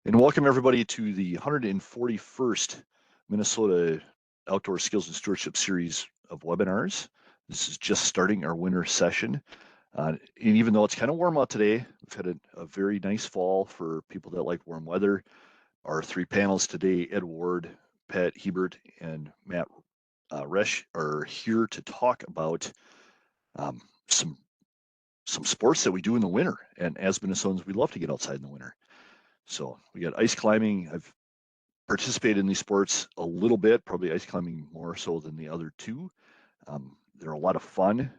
And welcome everybody to the 141st Minnesota Outdoor Skills and Stewardship Series of webinars. This is just starting our winter session. And even though it's kind of warm out today, we've had a very nice fall for people that like warm weather. Our three panels today, Ed Ward, Pat Hebert, and Matt Resch, are here to talk about um, some sports that we do in the winter. And as Minnesotans, we love to get outside in the winter. So we got ice climbing. I've participated in these sports a little bit, probably ice climbing more so than the other two. They're a lot of fun.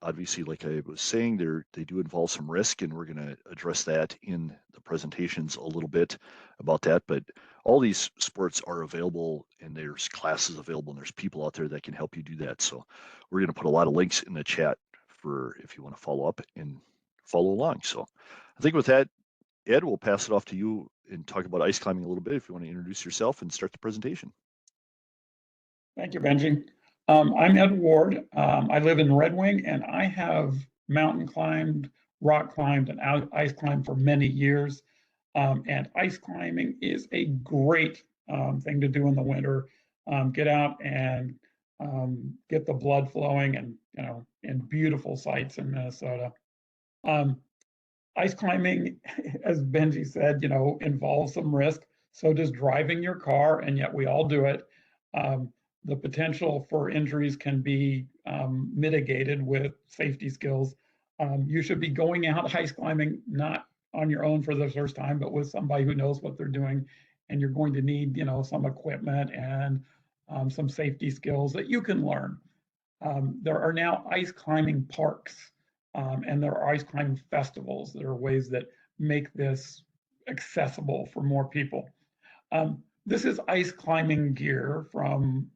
Obviously, like I was saying, they do involve some risk, and we're going to address that in the presentations a little bit about that. But all these sports are available, and there's classes available, and there's people out there that can help you do that. So we're going to put a lot of links in the chat for if you want to follow up and follow along. So I think with that, Ed, we'll pass it off to you and talk about ice climbing a little bit if you want to introduce yourself and start the presentation. Thank you, Benji. I'm Ed Ward. I live in Red Wing, and I have mountain climbed, rock climbed, and ice climbed for many years. And ice climbing is a great thing to do in the winter. Get out and get the blood flowing, and in beautiful sights in Minnesota. Um, Ice climbing, as Benji said, involves some risk. So does driving your car, and yet we all do it. Um, the potential for injuries can be mitigated with safety skills. You should be going out ice climbing not on your own for the first time, but with somebody who knows what they're doing. And you're going to need, some equipment and some safety skills that you can learn. There are now ice climbing parks, and there are ice climbing festivals. There are ways that make this accessible for more people. This is ice climbing gear from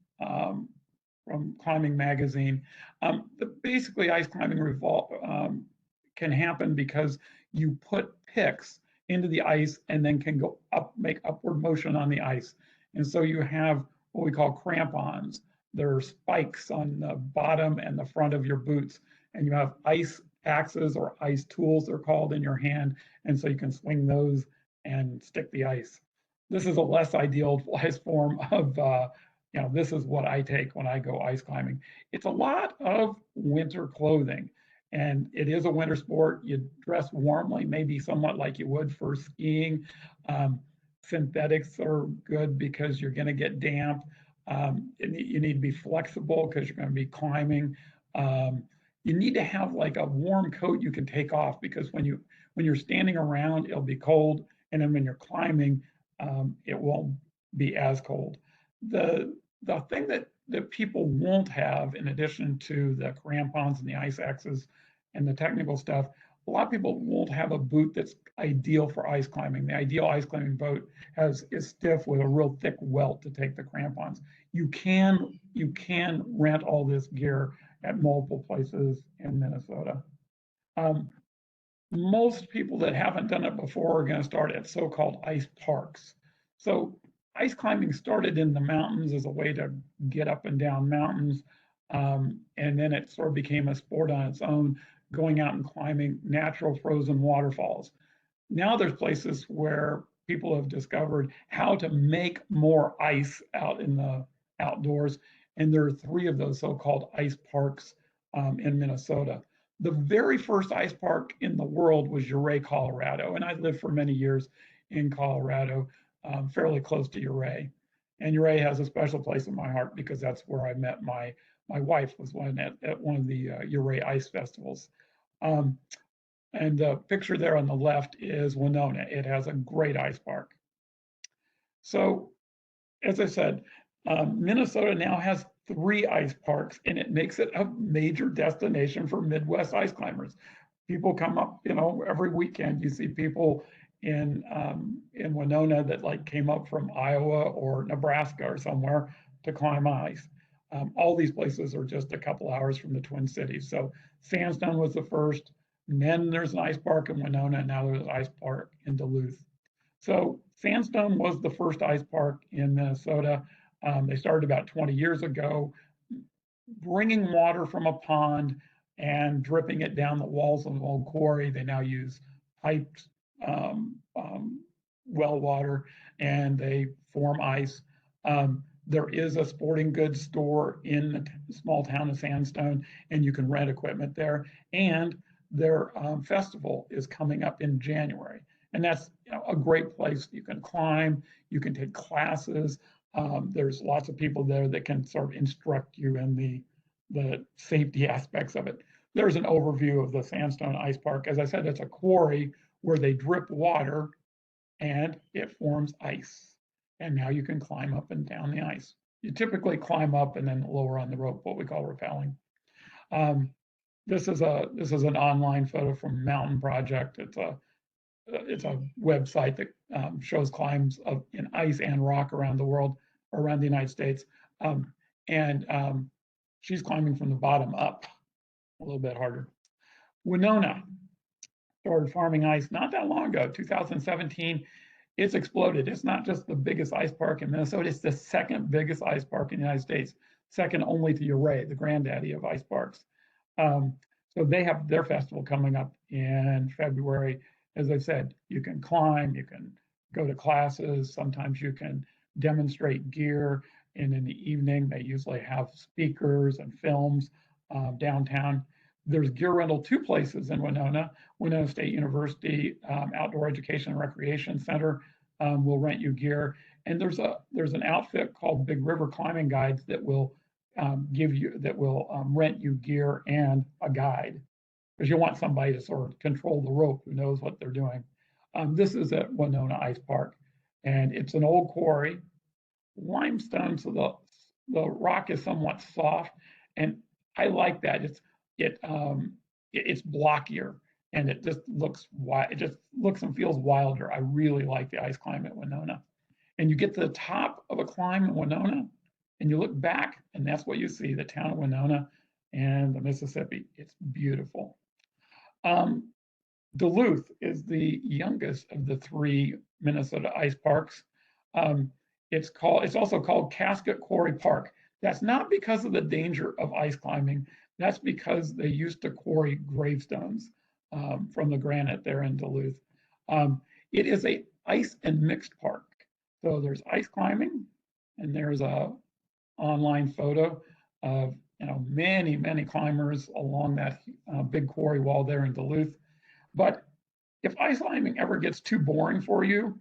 Climbing Magazine. Basically, ice climbing can happen because you put picks into the ice and then can go up, make upward motion on the ice. And so you have what we call crampons. There are spikes on the bottom and the front of your boots, and you have ice axes or ice tools, they're called, in your hand. And so you can swing those and stick the ice. This is a less idealized form of this is what I take when I go ice climbing. It's a lot of winter clothing, and it is a winter sport. You dress warmly, maybe somewhat like you would for skiing. Um, Synthetics are good because you're going to get damp. You need to be flexible because you're going to be climbing. You need to have like a warm coat you can take off, because when you're standing around, it'll be cold, and then when you're climbing, it won't be as cold. The thing that people won't have, in addition to the crampons and the ice axes and the technical stuff, a lot of people won't have a boot that's ideal for ice climbing. The ideal ice climbing boot is stiff with a real thick welt to take the crampons. You can rent all this gear at multiple places in Minnesota. Um, Most people that haven't done it before are going to start at so-called ice parks. So ice climbing started in the mountains as a way to get up and down mountains. And then it sort of became a sport on its own, going out and climbing natural frozen waterfalls. Now there's places where people have discovered how to make more ice out in the outdoors. And there are three of those so-called ice parks in Minnesota. The very first ice park in the world was Ouray, Colorado. And I lived for many years in Colorado, fairly close to Ouray. And Ouray has a special place in my heart because that's where I met my wife, was at one of the Ouray ice festivals. Um, and the picture there on the left is Winona. It has a great ice park. So, as I said, Minnesota now has three ice parks, and it makes it a major destination for Midwest ice climbers. People come up, every weekend. You see people in Winona that like came up from Iowa or Nebraska or somewhere to climb ice. All these places are just a couple hours from the Twin Cities. So Sandstone was the first, and then there's an ice park in Winona, and now there's an ice park in Duluth. So Sandstone was the first ice park in Minnesota. They started about 20 years ago, bringing water from a pond and dripping it down the walls of an old quarry. They now use piped well water and they form ice. There is a sporting goods store in the small town of Sandstone, and you can rent equipment there. And their festival is coming up in January, and that's a great place. You can climb, you can take classes. There's lots of people there that can sort of instruct you in the safety aspects of it. There's an overview of the Sandstone Ice Park. As I said, it's a quarry where they drip water and it forms ice. And now you can climb up and down the ice. You typically climb up and then lower on the rope, what we call rappelling. This is an online photo from Mountain Project. It's a website that shows climbs in ice and rock around the world, around the United States. And she's climbing from the bottom up, a little bit harder. Winona started farming ice not that long ago, 2017. It's exploded. It's not just the biggest ice park in Minnesota, it's the second biggest ice park in the United States, second only to Ouray, the granddaddy of ice parks. So they have their festival coming up in February. As I said, you can climb, you can go to classes, sometimes you can demonstrate gear, and in the evening, they usually have speakers and films downtown. There's gear rental two places in Winona. Winona State University Outdoor Education and Recreation Center will rent you gear. And there's an outfit called Big River Climbing Guides that will rent you gear and a guide, because you want somebody to sort of control the rope who knows what they're doing. This is at Winona Ice Park, and it's an old quarry, limestone, so the rock is somewhat soft, and I like that. It's blockier, and it just looks and feels wilder. I really like the ice climb at Winona. And you get to the top of a climb in Winona, and you look back, and that's what you see, the town of Winona and the Mississippi. It's beautiful. Duluth is the youngest of the three Minnesota ice parks. It's also called Casket Quarry Park. That's not because of the danger of ice climbing. That's because they used to quarry gravestones from the granite there in Duluth. It is a ice and mixed park. So there's ice climbing, and there's a online photo of many climbers along that big quarry wall there in Duluth. But if ice climbing ever gets too boring for you,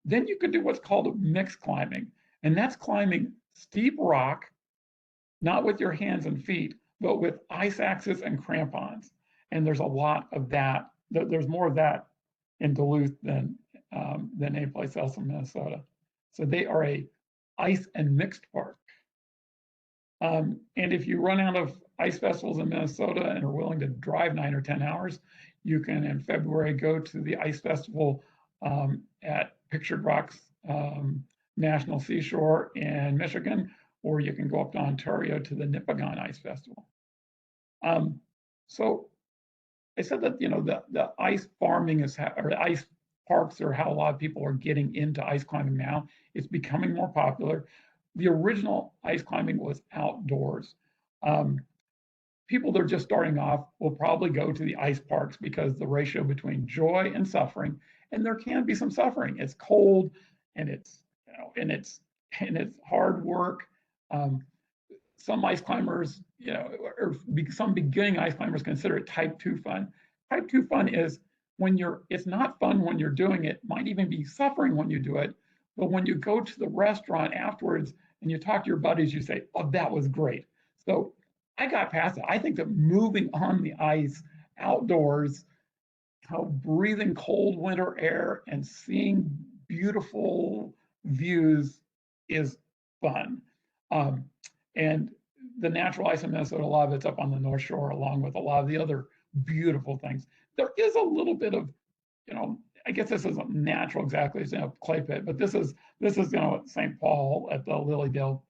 then you could do what's called mixed climbing. And that's climbing steep rock, not with your hands and feet, but with ice axes and crampons. And there's a lot of that. There's more of that in Duluth than any place else in Minnesota. So they are a ice and mixed park. And if you run out of ice festivals in Minnesota and are willing to drive 9 or 10 hours, you can in February go to the ice festival at Pictured Rocks National Seashore in Michigan, or you can go up to Ontario to the Nipigon Ice Festival. So I said that the ice farming or ice parks are how a lot of people are getting into ice climbing now. It's becoming more popular. The original ice climbing was outdoors. People that are just starting off will probably go to the ice parks because the ratio between joy and suffering, and there can be some suffering. It's cold, and it's hard work. Some ice climbers, or some beginning ice climbers consider it type 2 fun. Type 2 fun is it's not fun when you're doing it, might even be suffering when you do it, but when you go to the restaurant afterwards and you talk to your buddies, you say, oh, that was great. So I got past it. I think that moving on the ice outdoors, breathing cold winter air and seeing beautiful views is fun. And the natural ice in Minnesota, a lot of it's up on the North Shore, along with a lot of the other beautiful things. There is a little bit of, I guess this isn't natural exactly, it's clay pit, but this is at St. Paul, at the Lilydale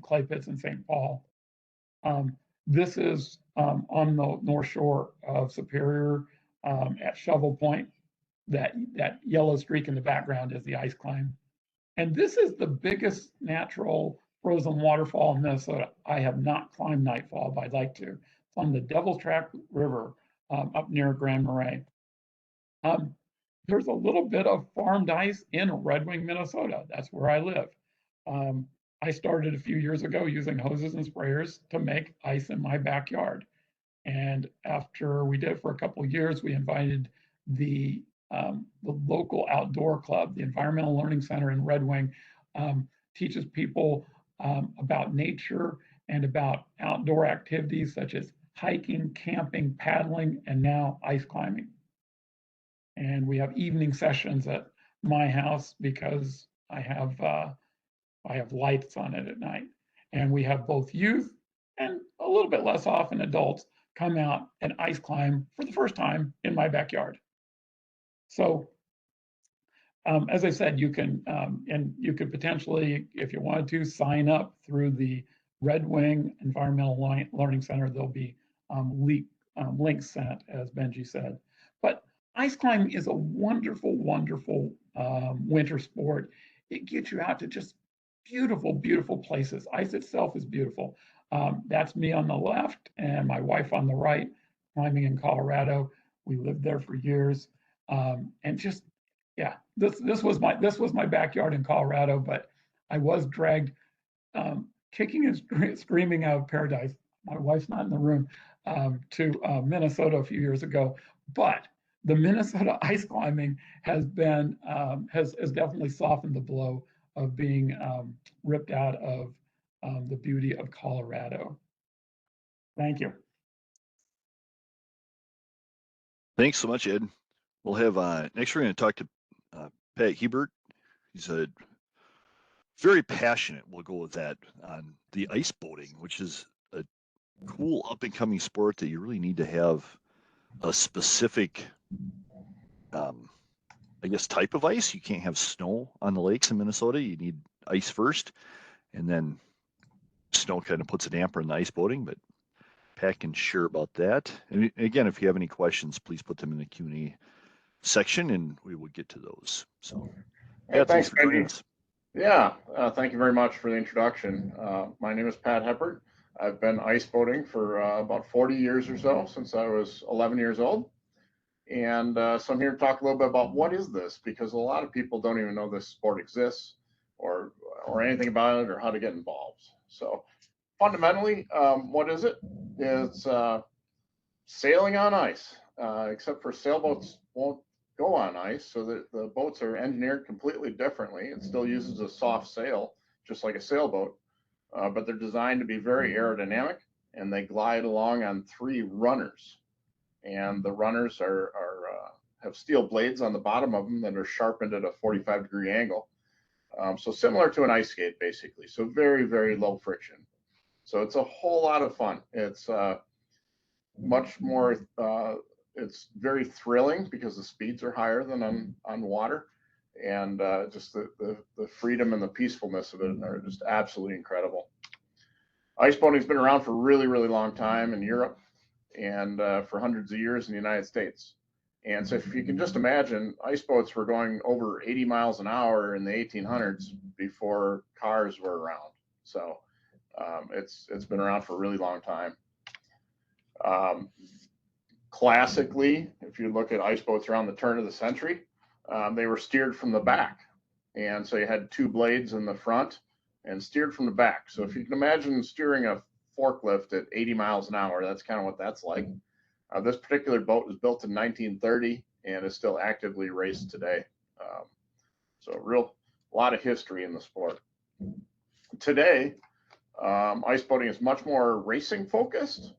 clay pits in St. Paul. This is on the North Shore of Superior at Shovel Point. That yellow streak in the background is the ice climb. And this is the biggest natural frozen waterfall in Minnesota. I have not climbed Nightfall, but I'd like to. It's on the Devil's Track River up near Grand Marais. there's a little bit of farmed ice in Red Wing, Minnesota. That's where I live. I started a few years ago using hoses and sprayers to make ice in my backyard. And after we did it for a couple of years, we invited the local outdoor club, the Environmental Learning Center in Red Wing, teaches people about nature and about outdoor activities such as hiking, camping, paddling, and now ice climbing. And we have evening sessions at my house because I have lights on it at night. And we have both youth and a little bit less often adults come out and ice climb for the first time in my backyard. So as I said, you can and you could potentially, if you wanted to, sign up through the Red Wing Environmental Learning Center. There'll be links sent, as Benji said. But ice climbing is a wonderful, wonderful winter sport. It gets you out to just beautiful, beautiful places. Ice itself is beautiful. That's me on the left and my wife on the right, climbing in Colorado. We lived there for years, and just yeah, this was my backyard in Colorado, but I was dragged kicking and screaming out of paradise. My wife's not in the room, to Minnesota a few years ago, but the Minnesota ice climbing has been has definitely softened the blow of being ripped out of the beauty of Colorado. Thank you. Thanks so much, Ed. We'll have next we're going to talk to Pat Hebert. He's a very passionate, we'll go with that, on the ice boating, which is a cool up and coming sport that you really need to have a specific I guess type of ice. You can't have snow on the lakes in Minnesota. You need ice first, and then snow kind of puts a damper on the ice boating, but Pat can share about that. And again, if you have any questions, please put them in the Q&A section and we will get to those. So hey, thanks for joining us. Yeah, thank you very much for the introduction. My name is Pat Hebert. I've been ice boating for about 40 years or so, since I was 11 years old. And so I'm here to talk a little bit about what is this, because a lot of people don't even know this sport exists or anything about it or how to get involved. So fundamentally, what is it? It's sailing on ice, except for sailboats won't go on ice, so that the boats are engineered completely differently. It still uses a soft sail, just like a sailboat, but they're designed to be very aerodynamic, and they glide along on 3 runners. And the runners have steel blades on the bottom of them that are sharpened at a 45-degree angle. So similar to an ice skate, basically. So very, very low friction. So it's a whole lot of fun. It's much more, it's very thrilling because the speeds are higher than on water. And just the freedom and the peacefulness of it are just absolutely incredible. Ice boating's been around for a really, really long time in Europe, and for hundreds of years in the United States. And so if you can just imagine, ice boats were going over 80 miles an hour in the 1800s before cars were around. So it's been around for a really long time. Classically, if you look at ice boats around the turn of the century, they were steered from the back. And so you had 2 blades in the front and steered from the back. So if you can imagine steering a forklift at 80 miles an hour, that's kind of what that's like. This particular boat was built in 1930 and is still actively raced today. So a lot of history in the sport. Today, ice boating is much more racing focused,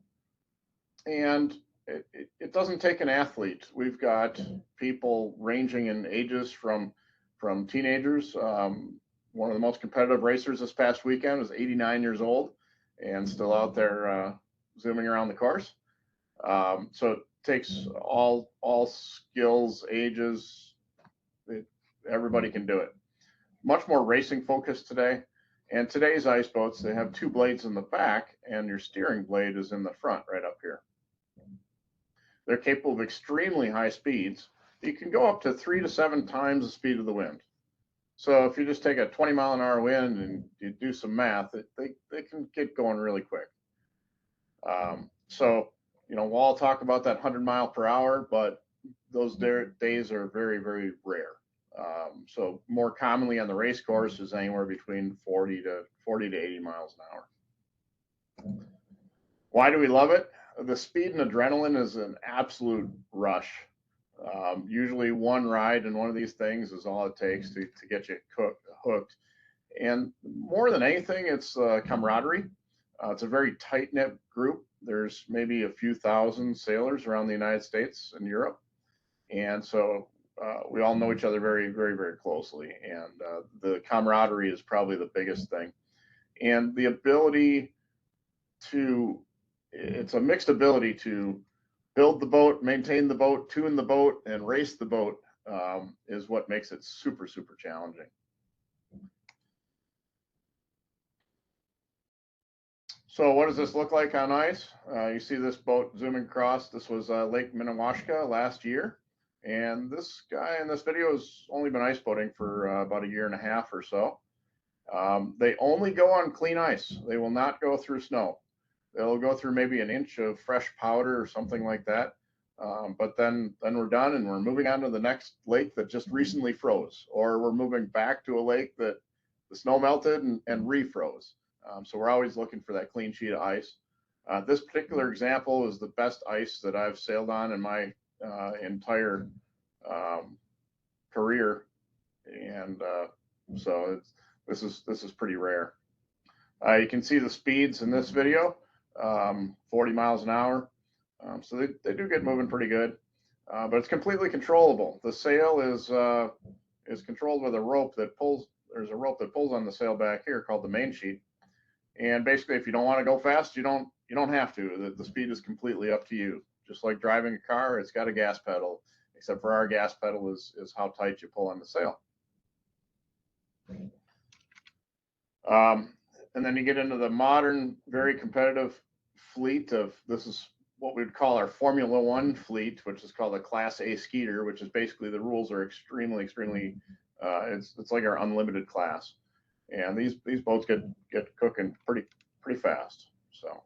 and it doesn't take an athlete. We've got people ranging in ages from teenagers. One of the most competitive racers this past weekend was 89 years old and still out there zooming around the course. So it takes all skills, ages. Everybody can do it. Much more racing focused today. And today's ice boats, they have 2 blades in the back, and your steering blade is in the front right up here. They're capable of extremely high speeds. You can go up to 3 to 7 times the speed of the wind. So if you just take a 20-mile-an-hour wind and you do some math, they can get going really quick. So, we'll all talk about that 100 mile per hour, but days are very, very rare. So more commonly on the race course is anywhere between 40 to 80 miles an hour. Why do we love it? The speed and adrenaline is an absolute rush. Usually one ride in one of these things is all it takes to get you hooked. And more than anything, it's camaraderie. It's a very tight-knit group. There's maybe a few thousand sailors around the United States and Europe. And so we all know each other very, very, very closely. And the camaraderie is probably the biggest thing. And the ability to, it's a mixed ability to build the boat, maintain the boat, tune the boat, and race the boat is what makes it super, super challenging. So what does this look like on ice? You see this boat zooming across. This was Lake Minnewaska last year. And this guy in this video has only been ice boating for about a year and a half or so. They only go on clean ice. They will not go through snow. They'll go through maybe an inch of fresh powder or something like that. But then we're done and we're moving on to the next lake that just recently froze, or we're moving back to a lake that the snow melted and refroze. So we're always looking for that clean sheet of ice. This particular example is the best ice that I've sailed on in my entire career, and so this is pretty rare. You can see the speeds in this video, 40 miles an hour. So they do get moving pretty good, but it's completely controllable. The sail is controlled with a rope that pulls. There's a rope that pulls on the sail back here called the main sheet. And basically, if you don't want to go fast, you don't have to. The speed is completely up to you. Just like driving a car, it's got a gas pedal, except for our gas pedal is how tight you pull on the sail. And then you get into the modern, very competitive fleet of, this is what we'd call our Formula One fleet, which is called a Class A Skeeter, which is basically the rules are extremely, it's like our unlimited class. And these boats get cooking pretty fast. So,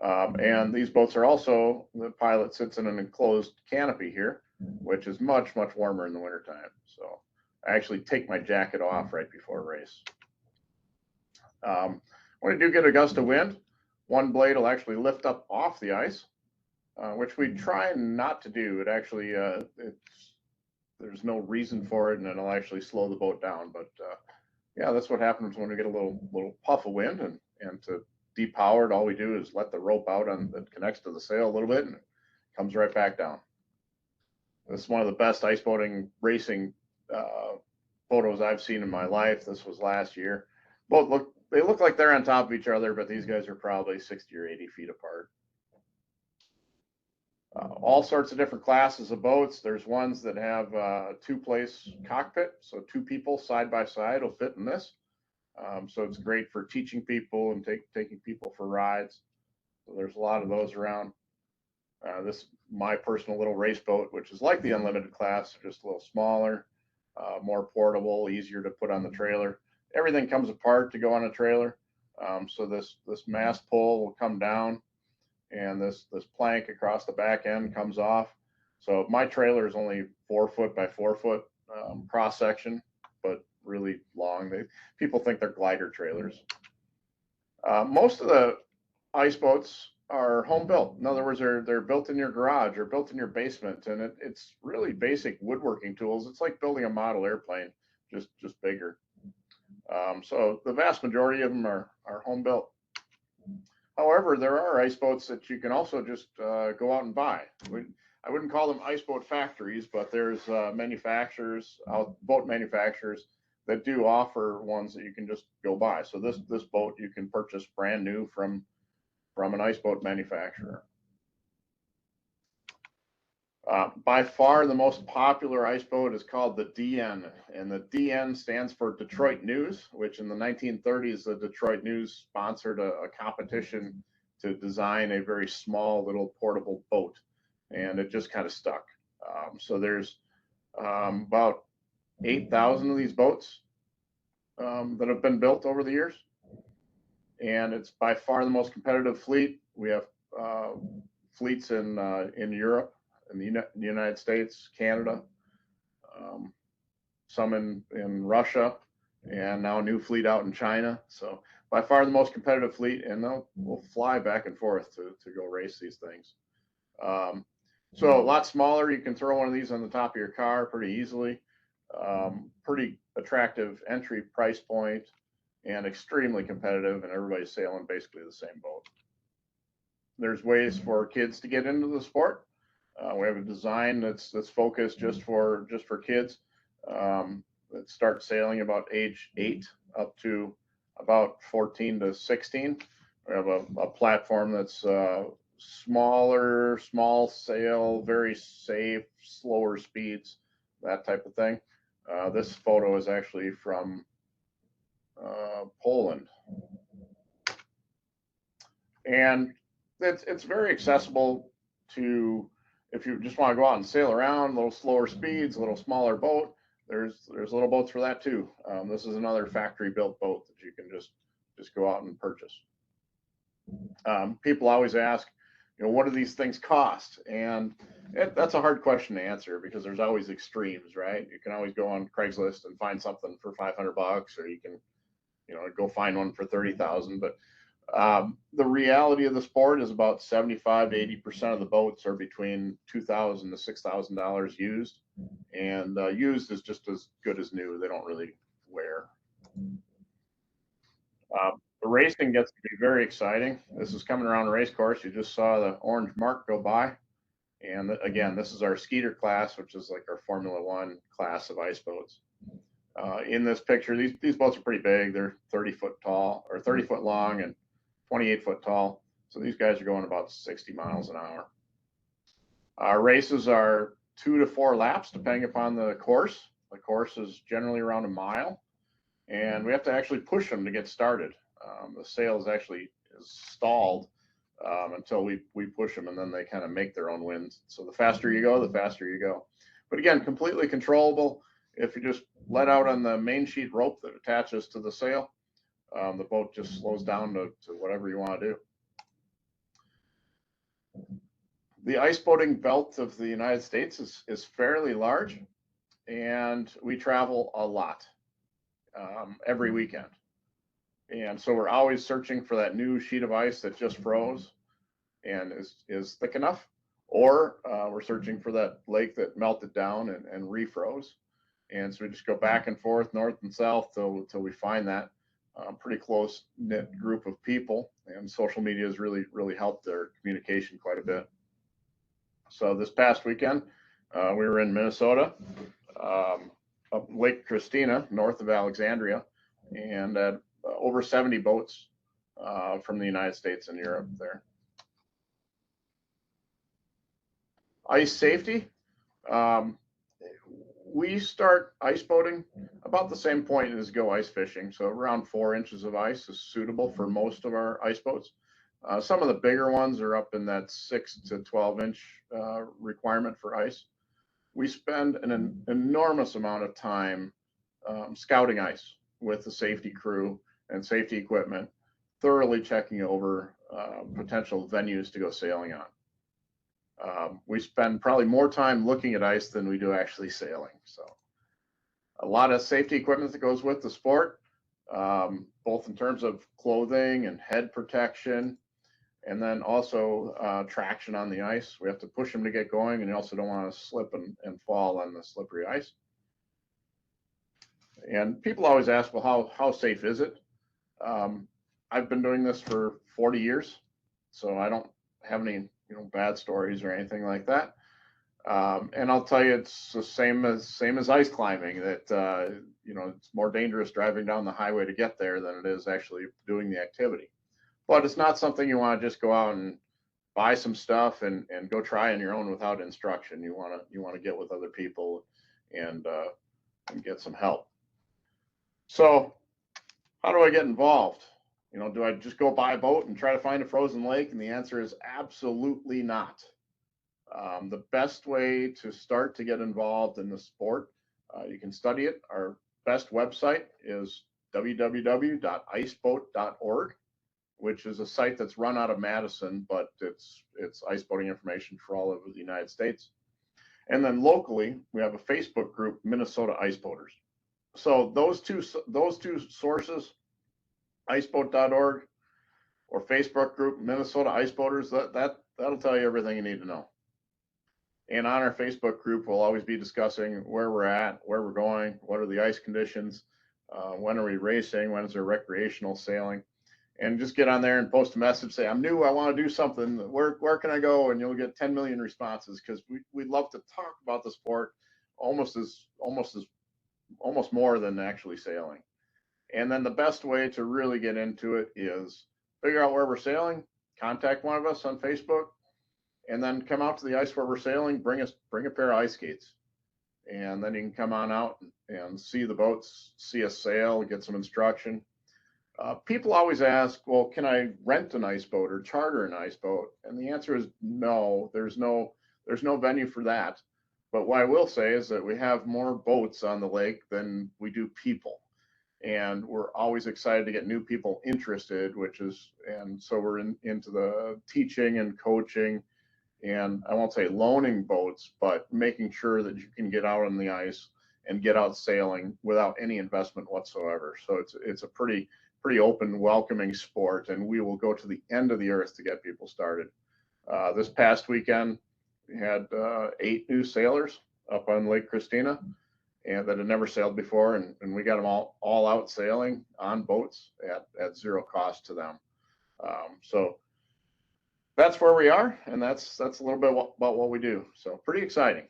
and these boats are also, the pilot sits in an enclosed canopy here, which is much, much warmer in the wintertime. So I actually take my jacket off right before a race. When you do get a gust of wind, one blade will actually lift up off the ice, which we try not to do. It actually, there's no reason for it, and it'll actually slow the boat down. But yeah, that's what happens when we get a little puff of wind, and to depower it, all we do is let the rope out that connects to the sail a little bit, and it comes right back down. This is one of the best ice boating racing photos I've seen in my life. This was last year. They look like they're on top of each other, but these guys are probably 60 or 80 feet apart. All sorts of different classes of boats. There's ones that have a two-place cockpit, so two people side by side will fit in this. So it's great for teaching people and taking people for rides. So there's a lot of those around. This my personal little race boat, which is like the unlimited class, just a little smaller, more portable, easier to put on the trailer. Everything comes apart to go on a trailer. So this mast pole will come down, and this plank across the back end comes off. So my trailer is only 4 foot by 4 foot cross section, but really long. People think they're glider trailers. Most of the ice boats are home built. In other words, they're built in your garage or built in your basement, and it's really basic woodworking tools. It's like building a model airplane, just bigger. So the vast majority of them are home built. However, there are ice boats that you can also just go out and buy. I wouldn't call them ice boat factories, but there's boat manufacturers that do offer ones that you can just go buy. So this boat you can purchase brand new from an ice boat manufacturer. By far the most popular ice boat is called the DN, and the DN stands for Detroit News, which in the 1930s, the Detroit News sponsored a competition to design a very small little portable boat, and it just kind of stuck. So there's about 8,000 of these boats that have been built over the years, and it's by far the most competitive fleet. We have fleets in Europe in the United States, Canada, some in Russia, and now a new fleet out in China. So by far the most competitive fleet, and we'll fly back and forth to go race these things. So a lot smaller. You can throw one of these on the top of your car pretty easily. Pretty attractive entry price point, and extremely competitive, and everybody's sailing basically the same boat. There's ways for kids to get into the sport. We have a design that's focused just for kids that start sailing about age 8 up to about 14 to 16. We have a platform that's smaller, small sail, very safe, slower speeds, that type of thing. This photo is actually from Poland, and it's very accessible to, if you just want to go out and sail around, a little slower speeds, a little smaller boat. There's little boats for that too. This is another factory built boat that you can just go out and purchase. People always ask, what do these things cost? And that's a hard question to answer because there's always extremes, right? You can always go on Craigslist and find something for $500, or you can, go find one for 30,000. But the reality of the sport is about 75 to 80% of the boats are between $2,000 to $6,000 used, and used is just as good as new. They don't really wear. The racing gets to be very exciting. This is coming around a race course. You just saw the orange mark go by. And again, this is our Skeeter class, which is like our Formula One class of ice boats. In this picture, these boats are pretty big. They're 30 foot tall, or 30 foot long and 28 foot tall. So these guys are going about 60 miles an hour. Our races are 2 to 4 laps, depending upon the course. The course is generally around a mile, and we have to actually push them to get started. The sail is actually stalled until we push them, and then they kind of make their own wind. So the faster you go, the faster you go. But again, completely controllable. If you just let out on the main sheet rope that attaches to the sail, the boat just slows down to whatever you want to do. The ice boating belt of the United States is fairly large, and we travel a lot every weekend. And so we're always searching for that new sheet of ice that just froze and is thick enough, or we're searching for that lake that melted down and refroze. And so we just go back and forth, north and south, till we find that pretty close knit group of people. And social media has really helped their communication quite a bit. So this past weekend, we were in Minnesota, up Lake Christina, north of Alexandria, and over 70 boats from the United States and Europe there. Ice safety. We start ice boating about the same point as go ice fishing. So around 4 inches of ice is suitable for most of our ice boats. Some of the bigger ones are up in that 6 to 12 inch requirement for ice. We spend an enormous amount of time scouting ice with the safety crew and safety equipment, thoroughly checking over potential venues to go sailing on. We spend probably more time looking at ice than we do actually sailing. So a lot of safety equipment that goes with the sport, both in terms of clothing and head protection, and then also traction on the ice. We have to push them to get going, and you also don't want to slip and fall on the slippery ice. And people always ask, well, how safe is it? I've been doing this for 40 years, so I don't have any bad stories or anything like that. And I'll tell you, it's the same as ice climbing, that it's more dangerous driving down the highway to get there than it is actually doing the activity. But it's not something you want to just go out and buy some stuff and go try on your own without instruction. You want to get with other people and get some help. So how do I get involved? Do I just go buy a boat and try to find a frozen lake? And the answer is absolutely not. The best way to start to get involved in the sport, you can study it. Our best website is www.iceboat.org, which is a site that's run out of Madison, but it's ice boating information for all over the United States. And then locally, we have a Facebook group, Minnesota Ice Boaters. So those two sources, iceboat.org or Facebook group, Minnesota Ice Boaters, that'll tell you everything you need to know. And on our Facebook group, we'll always be discussing where we're at, where we're going, what are the ice conditions, when are we racing, when is there recreational sailing, and just get on there and post a message, say, I'm new, I want to do something, where can I go? And you'll get 10 million responses, because we love to talk about the sport almost more than actually sailing. And then the best way to really get into it is figure out where we're sailing, contact one of us on Facebook, and then come out to the ice where we're sailing, bring a pair of ice skates. And then you can come on out and see the boats, see us sail, get some instruction. People always ask, well, can I rent an ice boat or charter an ice boat? And the answer is no, there's no venue for that. But what I will say is that we have more boats on the lake than we do people. And we're always excited to get new people interested, and so we're into the teaching and coaching, and I won't say loaning boats, but making sure that you can get out on the ice and get out sailing without any investment whatsoever. So it's a pretty open, welcoming sport, and we will go to the end of the earth to get people started. This past weekend, we had 8 new sailors up on Lake Christina, and that had never sailed before, and we got them all out sailing on boats at zero cost to them. So that's where we are, and that's a little bit about what we do. So pretty exciting.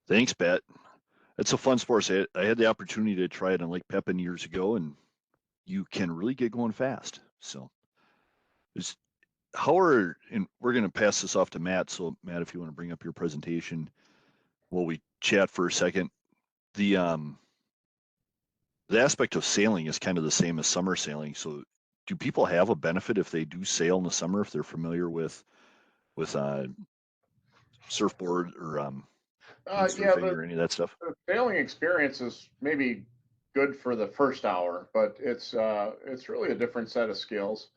Thanks, Pat. It's a fun sport. I had the opportunity to try it on Lake Pepin years ago, and you can really get going fast. So and we're going to pass this off to Matt. So Matt, if you want to bring up your presentation while we chat for a second, the aspect of sailing is kind of the same as summer sailing. So do people have a benefit if they do sail in the summer, if they're familiar with surfboard or windsurfing or any of that stuff? The sailing experience is maybe good for the first hour, but it's really a different set of skills.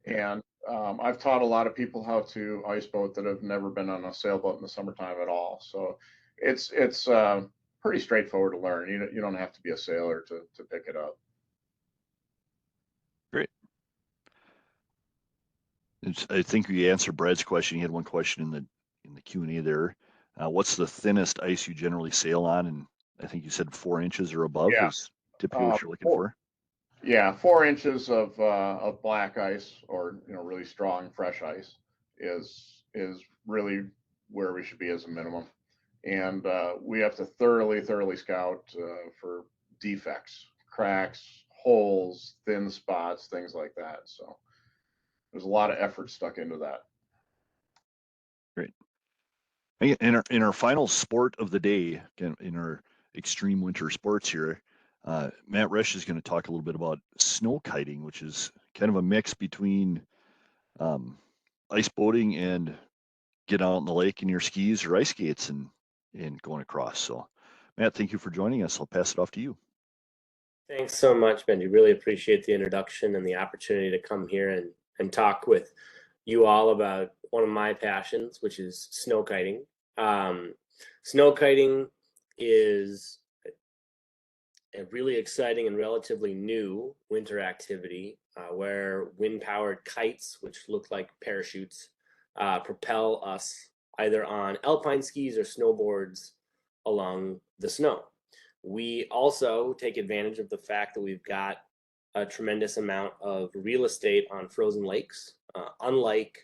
And I've taught a lot of people how to ice boat that have never been on a sailboat in the summertime at all. So it's pretty straightforward to learn. You don't have to be a sailor to pick it up. Great. I think we answered Brad's question. He had one question in the Q&A there. What's the thinnest ice you generally sail on? And I think you said 4 inches or above is typically what you're looking for. Yeah, 4 inches of black ice, or really strong fresh ice, is really where we should be as a minimum. And we have to thoroughly scout for defects, cracks, holes, thin spots, things like that. So there's a lot of effort stuck into that. Great. In our final sport of the day, in our extreme winter sports here, Matt Resch is going to talk a little bit about snow kiting, which is kind of a mix between ice boating and get out in the lake in your skis or ice skates and going across. So, Matt, thank you for joining us. I'll pass it off to you. Thanks so much, Benji. Really appreciate the introduction and the opportunity to come here and talk with you all about one of my passions, which is snow kiting. Snow kiting is a really exciting and relatively new winter activity where wind-powered kites, which look like parachutes, propel us either on alpine skis or snowboards along the snow. We also take advantage of the fact that we've got a tremendous amount of real estate on frozen lakes. Unlike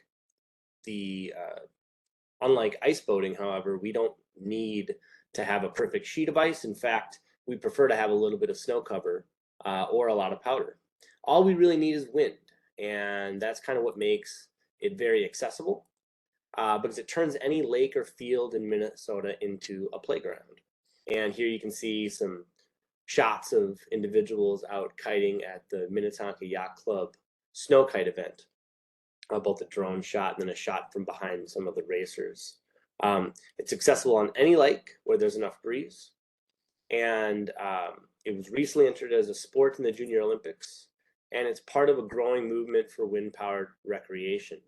ice boating, however, we don't need to have a perfect sheet of ice. In fact, we prefer to have a little bit of snow cover or a lot of powder. All we really need is wind, and that's kind of what makes it very accessible because it turns any lake or field in Minnesota into a playground. And here you can see some shots of individuals out kiting at the Minnetonka Yacht Club snow kite event, both a drone shot and then a shot from behind some of the racers. It's accessible on any lake where there's enough breeze. And it was recently entered as a sport in the Junior Olympics, and it's part of a growing movement for wind-powered recreation.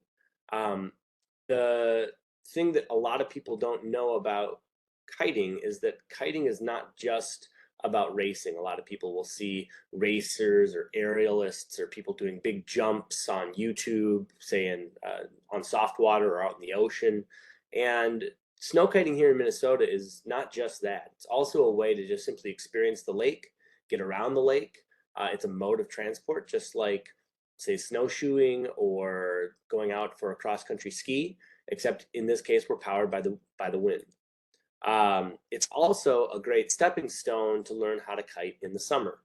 The thing that a lot of people don't know about kiting is that kiting is not just about racing. A lot of people will see racers or aerialists or people doing big jumps on YouTube, say on soft water or out in the ocean. And snow kiting here in Minnesota is not just that. It's also a way to just simply experience the lake, get around the lake. It's a mode of transport, just like, say, snowshoeing or going out for a cross-country ski, except in this case, we're powered by the wind. It's also a great stepping stone to learn how to kite in the summer,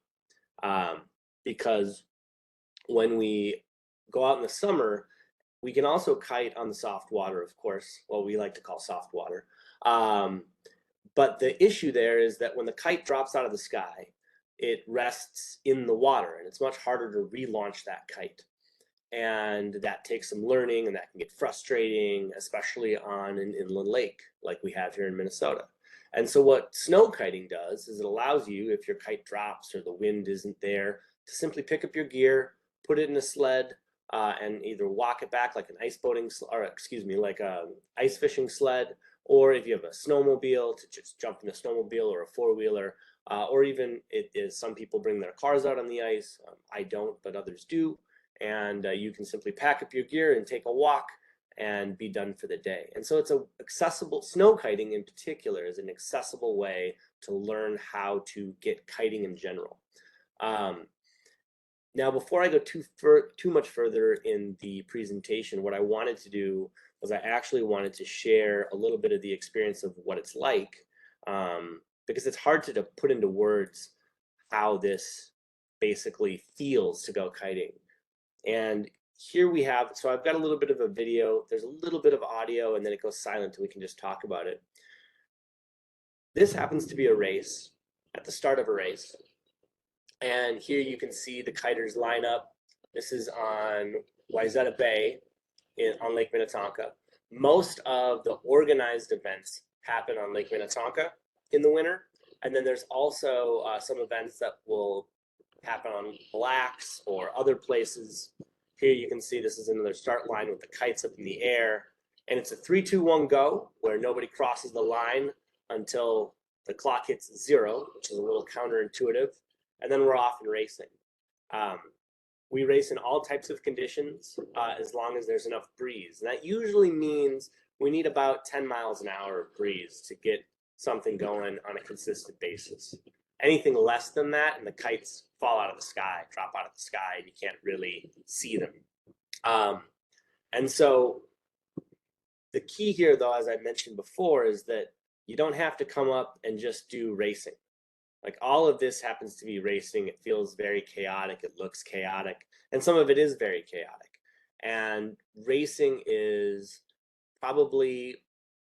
because when we go out in the summer, we can also kite on the soft water, of course, what we like to call soft water. But the issue there is that when the kite drops out of the sky, it rests in the water, and it's much harder to relaunch that kite. And that takes some learning, and that can get frustrating, especially on an inland lake like we have here in Minnesota. And so what snow kiting does is it allows you, if your kite drops or the wind isn't there, to simply pick up your gear, put it in a sled, and either walk it back like an ice boating, or excuse me, like a ice fishing sled, or if you have a snowmobile, to just jump in a snowmobile or a four-wheeler, or even some people bring their cars out on the ice. I don't, but others do. And you can simply pack up your gear and take a walk and be done for the day. And so it's a accessible, snow kiting in particular is an accessible way to learn how to get kiting in general. Now, before I go too much further in the presentation, what I wanted to do was I actually wanted to share a little bit of the experience of what it's like, because it's hard to put into words how this basically feels to go kiting. And here we have, so I've got a little bit of a video, there's a little bit of audio, and then it goes silent and we can just talk about it. This happens to be a race, at the start of a race. And here you can see the kiters line up. This is on Wayzata Bay on Lake Minnetonka. Most of the organized events happen on Lake Minnetonka in the winter. And then there's also some events that will happen on Mille Lacs or other places. Here you can see this is another start line with the kites up in the air. And it's a 3, 2, 1 go, where nobody crosses the line until the clock hits 0, which is a little counterintuitive. And then we're off and racing. We race in all types of conditions as long as there's enough breeze. And that usually means we need about 10 miles an hour of breeze to get something going on a consistent basis. Anything less than that, and the kites fall out of the sky, drop out of the sky, and you can't really see them. And so the key here, though, as I mentioned before, is that you don't have to come up and just do racing. Like, all of this happens to be racing. It feels very chaotic. It looks chaotic. And some of it is very chaotic. And racing is probably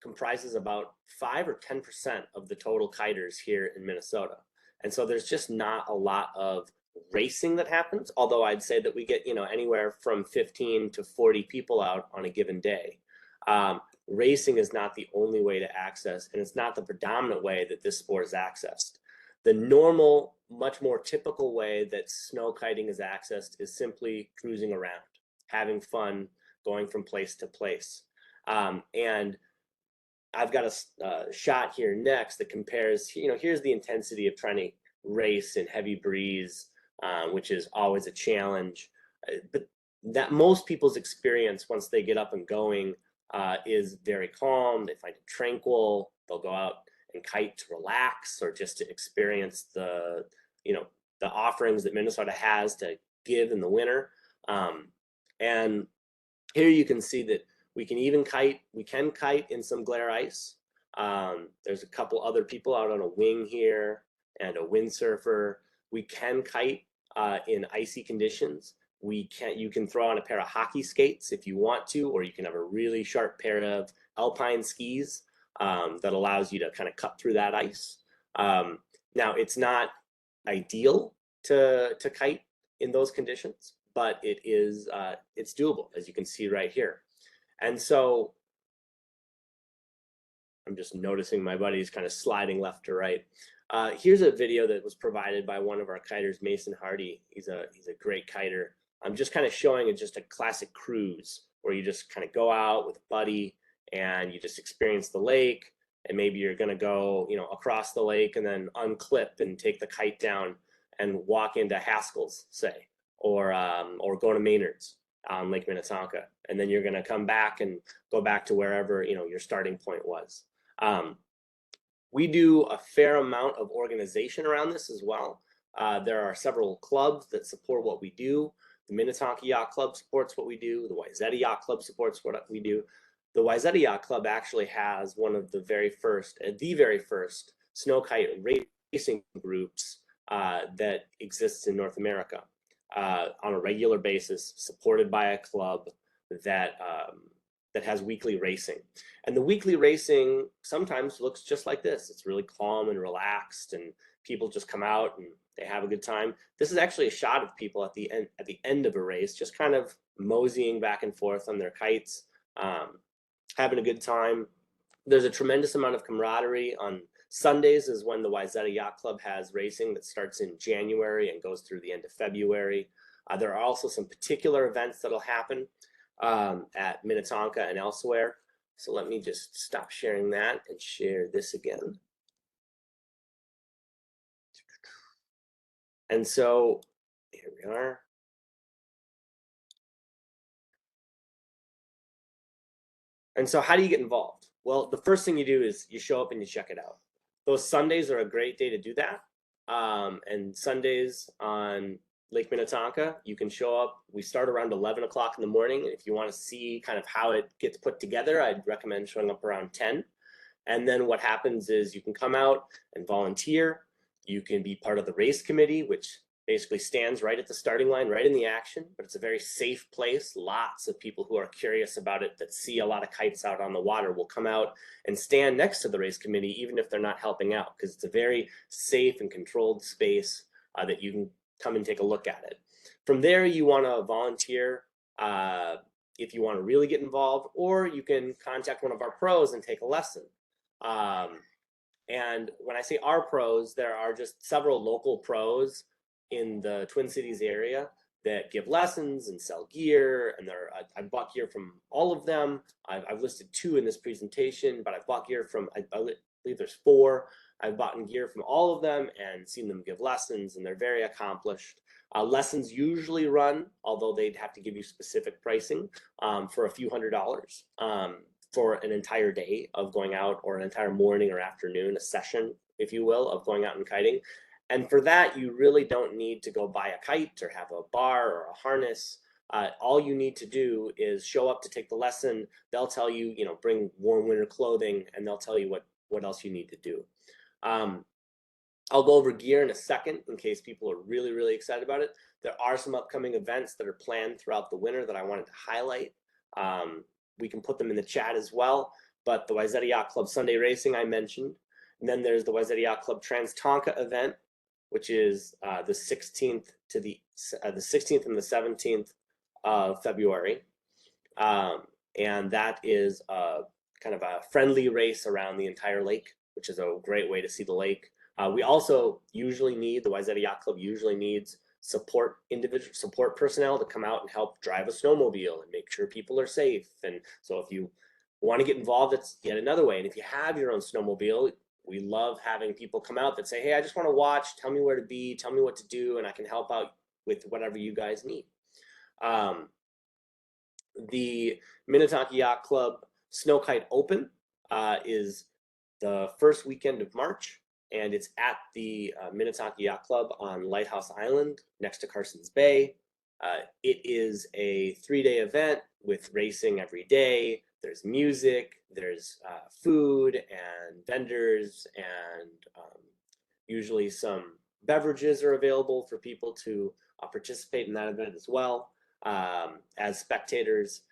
comprises about 5 or 10% of the total kiters here in Minnesota. And so there's just not a lot of racing that happens, although I'd say that we get, anywhere from 15 to 40 people out on a given day. Racing is not the only way to access, and it's not the predominant way that this sport is accessed. The normal, much more typical way that snow kiting is accessed is simply cruising around, having fun, going from place to place. And I've got a shot here next that compares, here's the intensity of trying to race in heavy breeze, which is always a challenge. But that most people's experience once they get up and going is very calm. They find it tranquil. They'll go out and kite to relax, or just to experience the offerings that Minnesota has to give in the winter. And here you can see that we can kite in some glare ice. There's a couple other people out on a wing here and a windsurfer. We can kite in icy conditions. You can throw on a pair of hockey skates if you want to, or you can have a really sharp pair of alpine skis that allows you to kind of cut through that ice. Now, it's not ideal to kite in those conditions, but it's doable, as you can see right here. And so I'm just noticing my buddy's kind of sliding left to right. Here's a video that was provided by one of our kiters, Mason Hardy. He's a great kiter. I'm just kind of showing just a classic cruise where you just kind of go out with a buddy, and you just experience the lake. And maybe you're going to go, you know, across the lake and then unclip and take the kite down and walk into Haskell's, say, or go to Maynard's on Lake Minnetonka, and then you're going to come back and go back to wherever, you know, your starting point was. We do a fair amount of organization around this as well. There are several clubs that support what we do. The Minnetonka Yacht Club supports what we do. The Wayzata Yacht Club supports what we do. The Wayzata Yacht Club actually has one of the very first snow kite racing groups that exists in North America on a regular basis, supported by a club that has weekly racing. And the weekly racing sometimes looks just like this. It's really calm and relaxed, and people just come out and they have a good time. This is actually a shot of people at the end of a race, just kind of moseying back and forth on their kites, having a good time. There's a tremendous amount of camaraderie. On Sundays is when the Wayzata Yacht Club has racing that starts in January and goes through the end of February. There are also some particular events that'll happen at Minnetonka and elsewhere. So let me just stop sharing that and share this again. And so here we are. And so how do you get involved? Well, the first thing you do is you show up and you check it out. Those Sundays are a great day to do that. And Sundays on Lake Minnetonka, you can show up. We start around 11 o'clock in the morning. If you want to see kind of how it gets put together, I'd recommend showing up around 10. And then what happens is you can come out and volunteer. You can be part of the race committee, which basically stands right at the starting line, right in the action, but it's a very safe place. Lots of people who are curious about it, that see a lot of kites out on the water, will come out and stand next to the race committee, even if they're not helping out, because it's a very safe and controlled space that you can come and take a look at it. From there, you want to volunteer if you want to really get involved, or you can contact one of our pros and take a lesson. And when I say our pros, there are just several local pros in the Twin Cities area that give lessons and sell gear, and I bought gear from all of them. I've listed 2 in this presentation, but I've bought gear from, I believe there's 4. I've bought gear from all of them and seen them give lessons, and they're very accomplished. Lessons usually run, although they'd have to give you specific pricing, for a few $100s for an entire day of going out, or an entire morning or afternoon, a session, if you will, of going out and kiting. And for that, you really don't need to go buy a kite or have a bar or a harness. All you need to do is show up to take the lesson. They'll tell you, you know, bring warm winter clothing, and they'll tell you what else you need to do. I'll go over gear in a second in case people are really, really excited about it. There are some upcoming events that are planned throughout the winter that I wanted to highlight. We can put them in the chat as well, but the Wayzata Yacht Club Sunday Racing I mentioned. And then there's the Wayzata Yacht Club Trans-Tonka event, which is the 16th to the 16th and the 17th of February. And that is kind of a friendly race around the entire lake, which is a great way to see the lake. We also usually need, the Wayzata Yacht Club usually needs individual support personnel to come out and help drive a snowmobile and make sure people are safe. And so if you want to get involved, that's yet another way. And if you have your own snowmobile, we love having people come out that say, hey, I just want to watch, tell me where to be, tell me what to do, and I can help out with whatever you guys need. The Minnetonka Yacht Club Snow Kite Open is the first weekend of March, and it's at the Minnetonka Yacht Club on Lighthouse Island next to Carson's Bay. It is a 3-day event with racing every day. There's music, there's food and vendors, and usually some beverages are available for people to participate in that event as well. As spectators,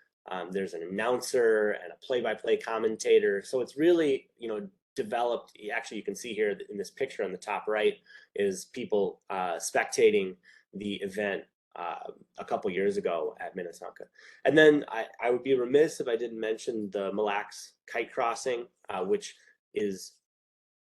there's an announcer and a play-by-play commentator. So it's really, you know, developed. Actually, you can see here in this picture on the top right is people spectating the event a couple years ago at Minnetonka. And then I would be remiss if I didn't mention the Mille Lacs Kite Crossing, which is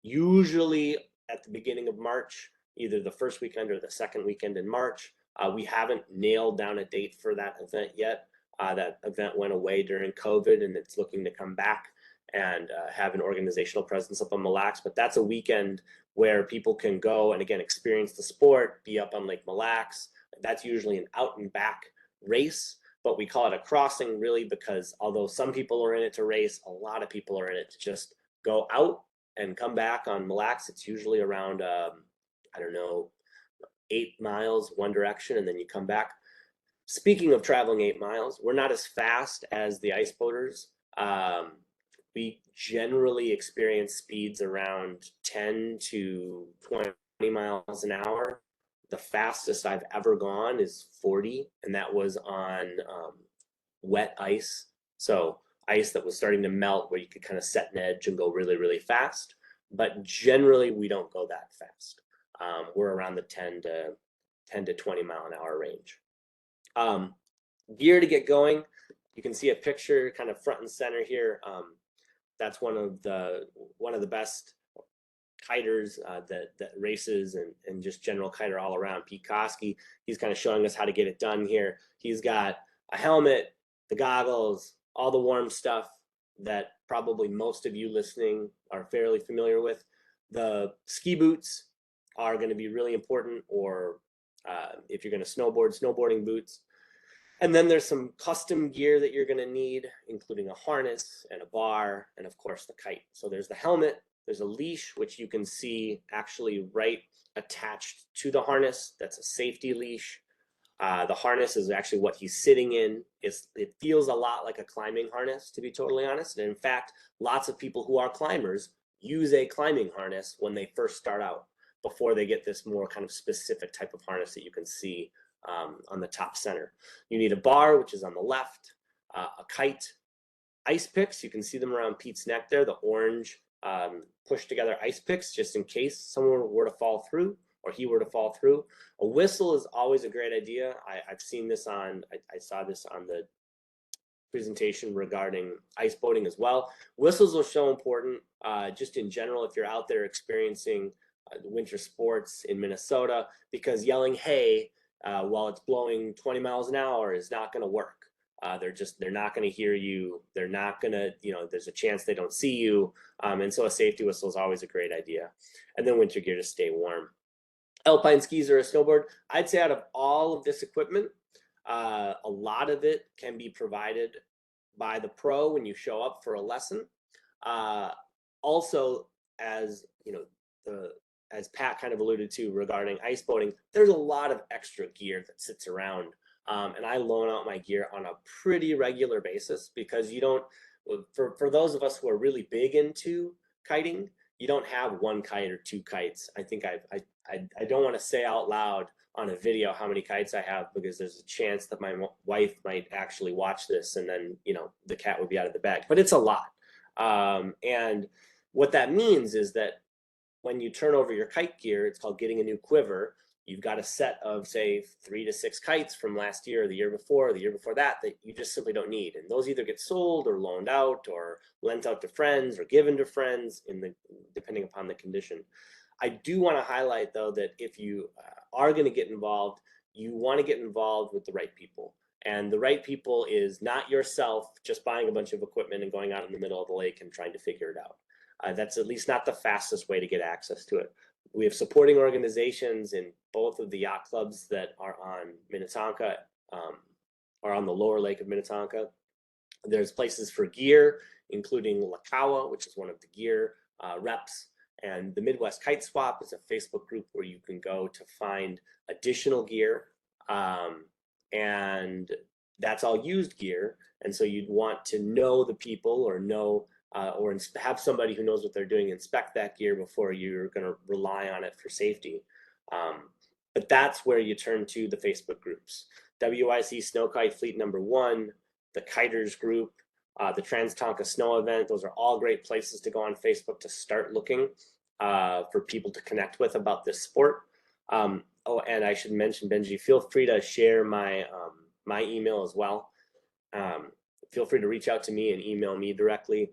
usually at the beginning of March, either the first weekend or the second weekend in March. We haven't nailed down a date for that event yet, That event went away during COVID, and it's looking to come back and have an organizational presence up on Mille Lacs. But that's a weekend where people can go and, again, experience the sport, be up on Lake Mille Lacs. That's usually an out and back race, but we call it a crossing really because although some people are in it to race, a lot of people are in it to just go out and come back on Mille Lacs. It's usually around, I don't know, 8 miles one direction, and then you come back. Speaking of traveling 8 miles, we're not as fast as the ice boaters. We generally experience speeds around 10 to 20 miles an hour. The fastest I've ever gone is 40, and that was on wet ice. So ice that was starting to melt where you could kind of set an edge and go really, really fast. But generally, we don't go that fast. We're around the 10 to 20 mile an hour range. Gear to get going. You can see a picture kind of front and center here. That's one of the best kiters that races and just general kiter all around. Pete Koski, he's kind of showing us how to get it done here. He's got a helmet, the goggles, all the warm stuff that probably most of you listening are fairly familiar with. The ski boots are going to be really important, or if you're going to snowboard, snowboarding boots. And then there's some custom gear that you're going to need, including a harness and a bar, and of course the kite. So there's the helmet, there's a leash, which you can see actually right attached to the harness. That's a safety leash. The harness is actually what he's sitting in. It feels a lot like a climbing harness, to be totally honest. And in fact, lots of people who are climbers use a climbing harness when they first start out, before they get this more kind of specific type of harness that you can see on the top center. You need a bar, which is on the left, a kite, ice picks. You can see them around Pete's neck there, the orange pushed together ice picks, just in case someone were to fall through or he were to fall through. A whistle is always a great idea. I've seen this I saw this on the presentation regarding ice boating as well. Whistles are so important just in general if you're out there experiencing winter sports in Minnesota, because yelling hey while it's blowing 20 miles an hour is not going to work. They're not going to hear you. They're not going to, there's a chance they don't see you. And so a safety whistle is always a great idea. And then winter gear to stay warm. Alpine skis or a snowboard. I'd say out of all of this equipment, a lot of it can be provided by the pro when you show up for a lesson. Also, as as Pat kind of alluded to regarding ice boating, there's a lot of extra gear that sits around. And I loan out my gear on a pretty regular basis, because you don't, for those of us who are really big into kiting, you don't have one kite or two kites. I think I don't want to say out loud on a video how many kites I have, because there's a chance that my wife might actually watch this and then, the cat would be out of the bag, but it's a lot. And what that means is that when you turn over your kite gear, it's called getting a new quiver. You've got a set of, say, 3 to 6 kites from last year, or the year before, or the year before that you just simply don't need. And those either get sold or loaned out or lent out to friends or given to friends, depending upon the condition. I do want to highlight, though, that if you are going to get involved, you want to get involved with the right people. And the right people is not yourself just buying a bunch of equipment and going out in the middle of the lake and trying to figure it out. That's at least not the fastest way to get access to it. We have supporting organizations in both of the yacht clubs that are on Minnetonka, or on the lower lake of Minnetonka. There's places for gear, including Lakawa, which is one of the gear reps. And the Midwest Kite Swap is a Facebook group where you can go to find additional gear. And that's all used gear. And so you'd want to know the people, or know or have somebody who knows what they're doing inspect that gear before you're going to rely on it for safety. But that's where you turn to the Facebook groups. WIC Snow Kite Fleet #1, the Kiters group, the Trans-Tonka Snow Event. Those are all great places to go on Facebook to start looking for people to connect with about this sport. Oh, and I should mention, Benji, feel free to share my my email as well. Feel free to reach out to me and email me directly.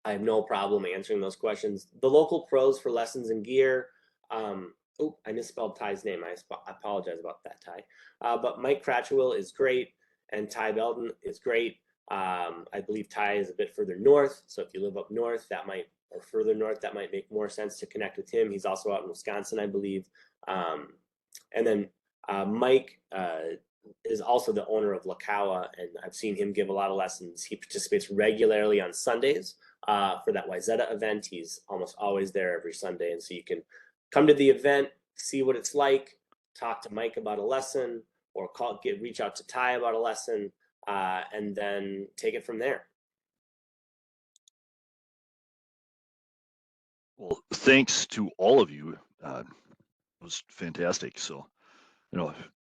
I have no problem answering those questions. The local pros for lessons and gear. I misspelled Ty's name. I apologize about that, Ty. But Mike Cratchwell is great. and Ty Belden is great. I believe Ty is a bit further north, so if you live up north, or further north, that might make more sense to connect with him. He's also out in Wisconsin, I believe. And then Mike is also the owner of Lakawa, and I've seen him give a lot of lessons. He participates regularly on Sundays for that Wayzata event. He's almost always there every Sunday, and so you can come to the event, see what it's like, talk to Mike about a lesson, or reach out to Ty about a lesson, and then take it from there. Well, thanks to all of you. It was fantastic. So,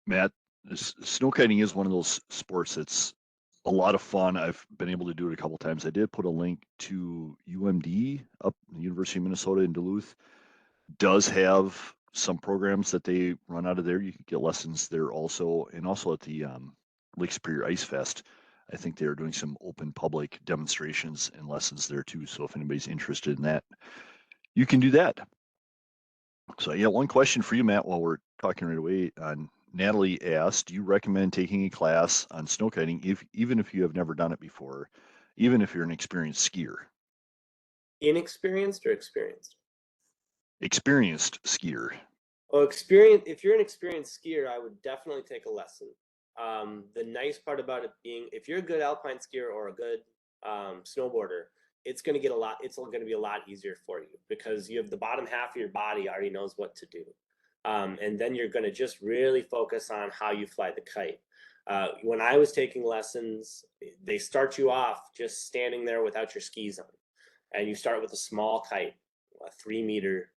Matt, snow kiting is one of those sports that's a lot of fun. I've been able to do it a couple times. I did put a link to UMD up the University of Minnesota in Duluth. Does have some programs that they run out of there. You can get lessons there also, and also at the Lake Superior Ice Fest. I think they're doing some open public demonstrations and lessons there too. So if anybody's interested in that, you can do that. So yeah, one question for you, Matt, while we're talking right away. Natalie asked, do you recommend taking a class on snow kiting even if you have never done it before, even if you're an experienced skier? Inexperienced or experienced? Experienced skier. Oh, if you're an experienced skier, I would definitely take a lesson. The nice part about it being, if you're a good alpine skier or a good snowboarder, it's going to be a lot easier for you because you have the bottom half of your body already knows what to do. And then you're going to just really focus on how you fly the kite. When I was taking lessons, they start you off just standing there without your skis on. And you start with a small kite, a 3 meter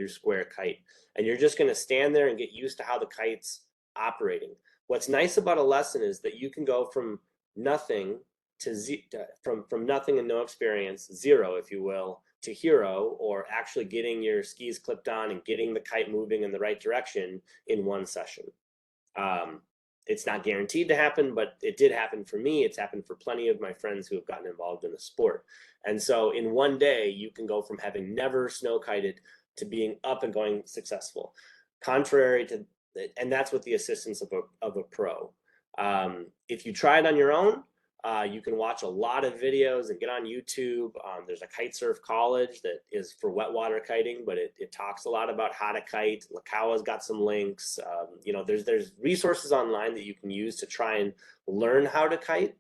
square kite. And you're just going to stand there and get used to how the kite's operating. What's nice about a lesson is that you can go from nothing from nothing and no experience, zero, if you will, to hero, or actually getting your skis clipped on and getting the kite moving in the right direction in one session. It's not guaranteed to happen, but it did happen for me. It's happened for plenty of my friends who have gotten involved in the sport. And so in one day, you can go from having never snow kited to being up and going successful. Contrary to, and that's with the assistance of a pro. If you try it on your own, you can watch a lot of videos and get on YouTube. There's a Kite Surf College that is for wet water kiting, but it talks a lot about how to kite. Lakawa's got some links. There's resources online that you can use to try and learn how to kite.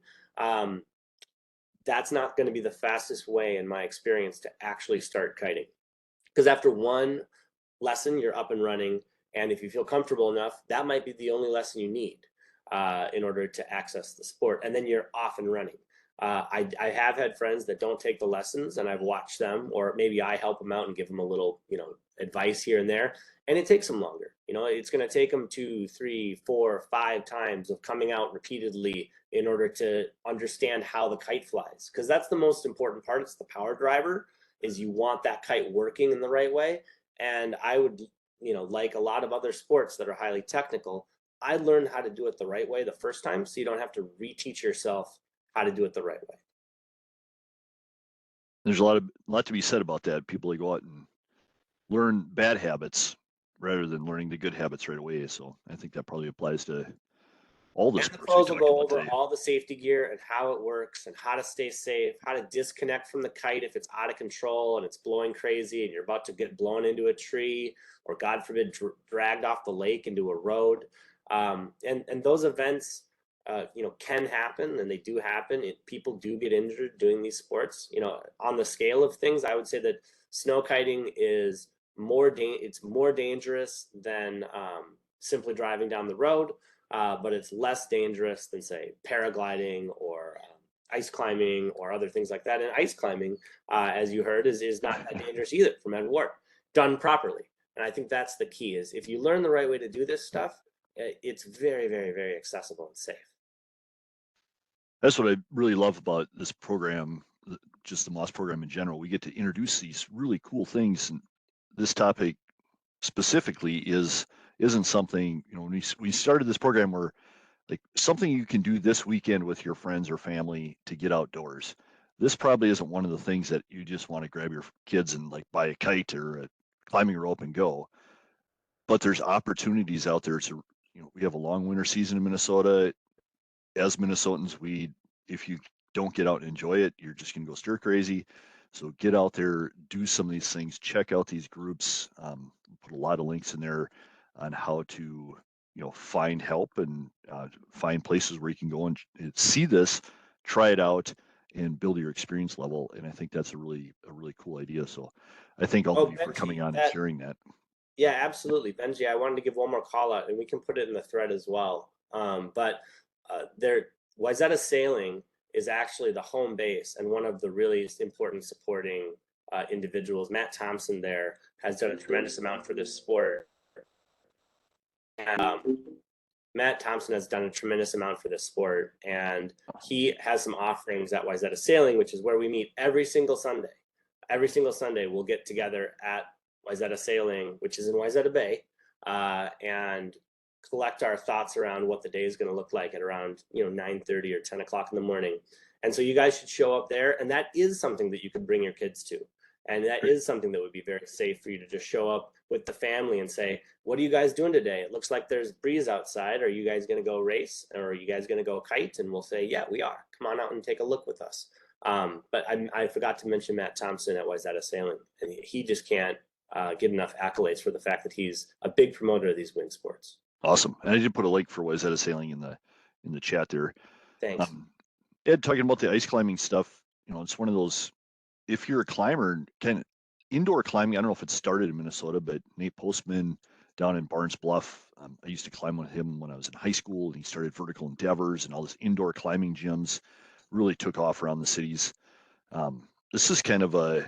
That's not going to be the fastest way, in my experience, to actually start kiting. Because after one lesson, you're up and running. And if you feel comfortable enough, that might be the only lesson you need in order to access the sport. And then you're off and running. I have had friends that don't take the lessons, and I've watched them, or maybe I help them out and give them a little, advice here and there. And it takes them longer. It's going to take them 2, 3, 4, 5 times of coming out repeatedly in order to understand how the kite flies. Because that's the most important part. It's the power driver, is you want that kite working in the right way. And I would, like a lot of other sports that are highly technical, I learned how to do it the right way the first time, so you don't have to reteach yourself how to do it the right way. There's a lot to be said about that. People that go out and learn bad habits rather than learning the good habits right away. So I think that probably applies to all the sports. The pros will go over all the safety gear and how it works and how to stay safe, how to disconnect from the kite if it's out of control and it's blowing crazy and you're about to get blown into a tree or, God forbid, dragged off the lake into a road. And those events, can happen, and they do happen. People do get injured doing these sports. On the scale of things, I would say that snow kiting is more dangerous than simply driving down the road, but it's less dangerous than, say, paragliding or ice climbing or other things like that. And ice climbing, as you heard, is not that dangerous either from Ed Ward, done properly. And I think that's the key, is if you learn the right way to do this stuff, it's very, very, very accessible and safe. That's what I really love about this program, just the Moss program in general. We get to introduce these really cool things, and this topic specifically isn't something, when we started this program, where like something you can do this weekend with your friends or family to get outdoors. This probably isn't one of the things that you just want to grab your kids and like buy a kite or a climbing rope and go. But there's opportunities out there to, we have a long winter season in Minnesota. as Minnesotans, if you don't get out and enjoy it, you're just going to go stir crazy. So get out there, do some of these things, check out these groups. Put a lot of links in there on how to, find help and find places where you can go and see this, try it out, and build your experience level. And I think that's a really cool idea. So I thank all of you for coming on and sharing that. Yeah, absolutely, Benji. I wanted to give one more call out, and we can put it in the thread as well. Wayzata Sailing is actually the home base and one of the really important supporting individuals. Matt Thompson there has done a tremendous amount for this sport. And, Matt Thompson has done a tremendous amount for this sport, and he has some offerings at Wayzata Sailing, which is where we meet every single Sunday. Every single Sunday, we'll get together at Wayzata Sailing, which is in Wayzata Bay, and collect our thoughts around what the day is going to look like at around 9:30 or 10 o'clock in the morning. And so you guys should show up there, and that is something that you could bring your kids to. And that is something that would be very safe for you to just show up with the family and say, what are you guys doing today? It looks like there's breeze outside. Are you guys going to go race? Or are you guys going to go kite? And we'll say, yeah, we are. Come on out and take a look with us. But I forgot to mention Matt Thompson at Wayzata Sailing. And he just can't get enough accolades for the fact that he's a big promoter of these wind sports. Awesome. And I did put a link for Wayzata Sailing in the chat there. Thanks. Ed, talking about the ice climbing stuff, it's one of those, if you're a climber, indoor climbing, I don't know if it started in Minnesota, but Nate Postman down in Barnes Bluff, I used to climb with him when I was in high school, and he started Vertical Endeavors, and all this indoor climbing gyms really took off around the cities. This is kind of an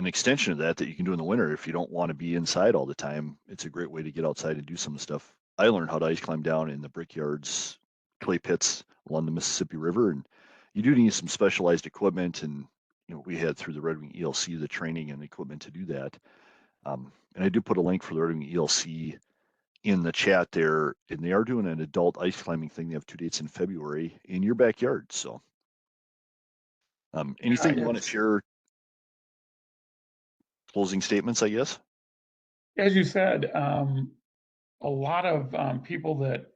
extension of that you can do in the winter. If you don't want to be inside all the time, it's a great way to get outside and do some stuff. I learned how to ice climb down in the brickyards, clay pits along the Mississippi River, and you do need some specialized equipment, and we had through the Red Wing ELC the training and equipment to do that. And I do put a link for the Red Wing ELC in the chat there, and they are doing an adult ice climbing thing. They have 2 dates in February in your backyard. So anything you want to share? Closing statements, I guess. As you said, a lot of people that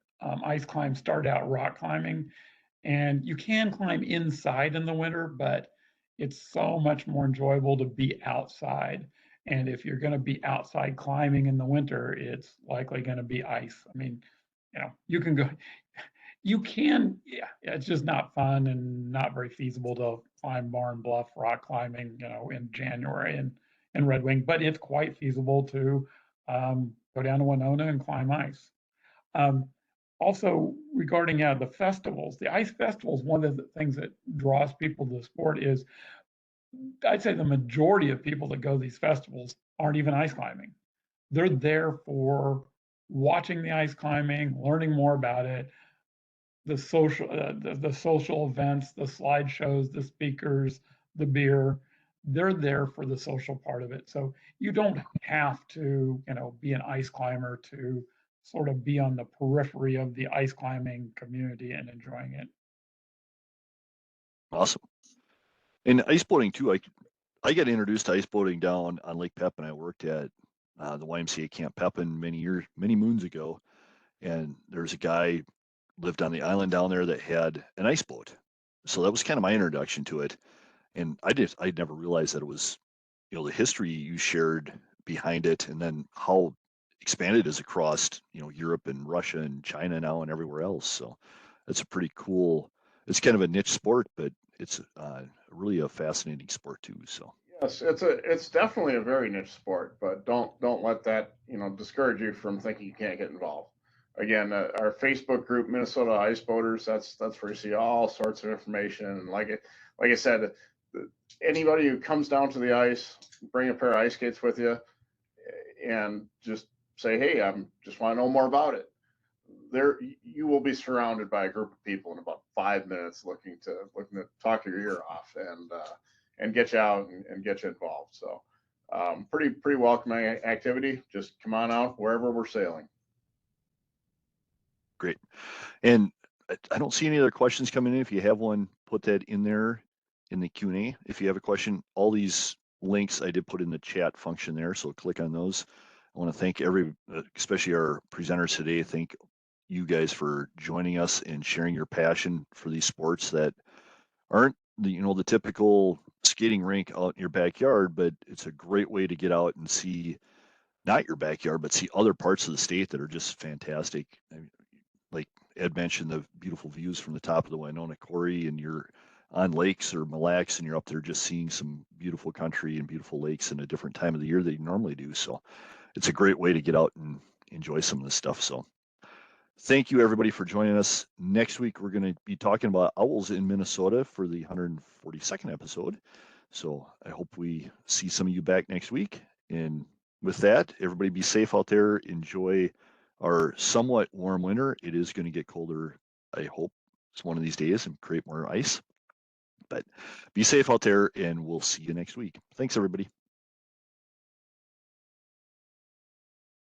ice climb start out rock climbing, and you can climb inside in the winter, but it's so much more enjoyable to be outside. And if you're going to be outside climbing in the winter, it's likely going to be ice. I mean, you can go, yeah, it's just not fun and not very feasible to climb Barn Bluff rock climbing, in January and Red Wing, but it's quite feasible to go down to Winona and climb ice. Also, regarding the festivals, the ice festivals, one of the things that draws people to the sport is, I'd say the majority of people that go to these festivals aren't even ice climbing. They're there for watching the ice climbing, learning more about it, the social events, the slideshows, the speakers, the beer. They're there for the social part of it. So you don't have to, be an ice climber to sort of be on the periphery of the ice climbing community and enjoying it. Awesome. And ice boating too. I got introduced to ice boating down on Lake Pepin. I worked at the YMCA Camp Pepin many moons ago, and there's a guy lived on the island down there that had an ice boat. So that was kind of my introduction to it. And I never realized that it was, the history you shared behind it, and then how expanded it is across, Europe and Russia and China now and everywhere else. So it's a pretty cool, it's kind of a niche sport, but it's really a fascinating sport too. So yes, it's definitely a very niche sport, but don't let that discourage you from thinking you can't get involved. Again, our Facebook group, Minnesota Ice Boaters, that's where you see all sorts of information. And like I said, anybody who comes down to the ice, bring a pair of ice skates with you, and just say, hey, I just want to know more about it. There, you will be surrounded by a group of people in about 5 minutes looking to talk your ear off and get you out and get you involved. So pretty welcoming activity. Just come on out wherever we're sailing. Great. And I don't see any other questions coming in. If you have one, put that in there in the Q&A. If you have a question, all these links I did put in the chat function there, so click on those. I want to thank especially our presenters today. Thank you guys for joining us and sharing your passion for these sports that aren't the typical skating rink out in your backyard, but it's a great way to get out and see not your backyard, but see other parts of the state that are just fantastic. I mean, like Ed mentioned, the beautiful views from the top of the Winona Quarry, and you're on lakes or Mille Lacs, and you're up there just seeing some beautiful country and beautiful lakes in a different time of the year than you normally do. So it's a great way to get out and enjoy some of this stuff. So thank you everybody for joining us. Next week, we're going to be talking about owls in Minnesota for the 142nd episode. So I hope we see some of you back next week. And with that, everybody be safe out there. Enjoy our somewhat warm winter. It is going to get colder, I hope, it's one of these days, and create more ice. But be safe out there, and we'll see you next week. Thanks, everybody.